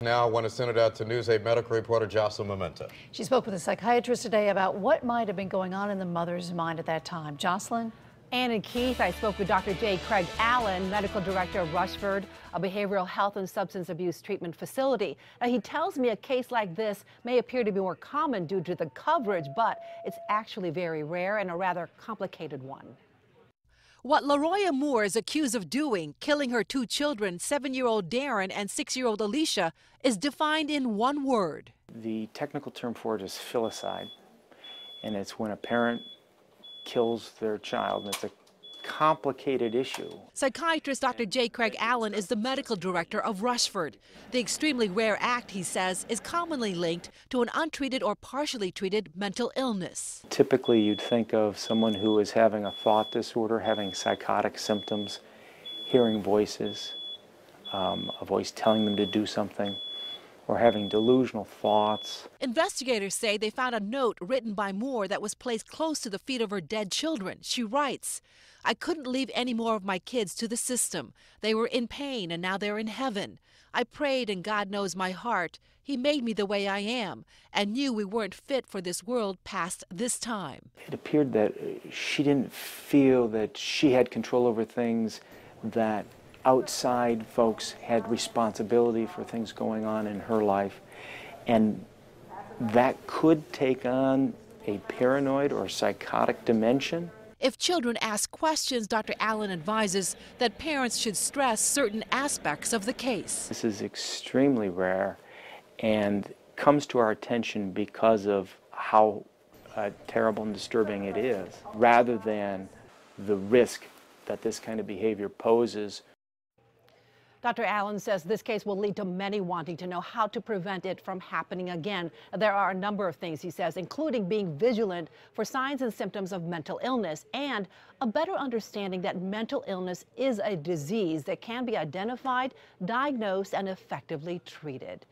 Now I want to send it out to News 8 medical reporter Jocelyn Memento. She spoke with a psychiatrist today about what might have been going on in the mother's mind at that time. Jocelyn? Ann and Keith, I spoke with Dr. J. Craig Allen, Medical Director of Rushford, a behavioral health and substance abuse treatment facility. Now, he tells me a case like this may appear to be more common due to the coverage, but it's actually very rare and a rather complicated one. What LeRoya Moore is accused of doing, killing her two children, 7-year-old Darren and 6-year-old Alicia, is defined in one word. The technical term for it is filicide, and it's when a parent kills their child, and it's a complicated issue. Psychiatrist Dr. J. Craig Allen is the medical director of Rushford. The extremely rare act, he says, is commonly linked to an untreated or partially treated mental illness. Typically, you'd think of someone who is having a thought disorder, having psychotic symptoms, hearing voices, a voice telling them to do something, or having delusional thoughts. Investigators say they found a note written by Moore that was placed close to the feet of her dead children. She writes, "I couldn't leave any more of my kids to the system. They were in pain and now they're in heaven. I prayed and God knows my heart. He made me the way I am and knew we weren't fit for this world past this time." It appeared that she didn't feel that she had control over things, that outside folks had responsibility for things going on in her life, and that could take on a paranoid or psychotic dimension. If children ask questions, Dr. Allen advises that parents should stress certain aspects of the case. This is extremely rare and comes to our attention because of how terrible and disturbing it is, rather than the risk that this kind of behavior poses. Dr. Allen says this case will lead to many wanting to know how to prevent it from happening again. There are a number of things, he says, including being vigilant for signs and symptoms of mental illness and a better understanding that mental illness is a disease that can be identified, diagnosed, and effectively treated.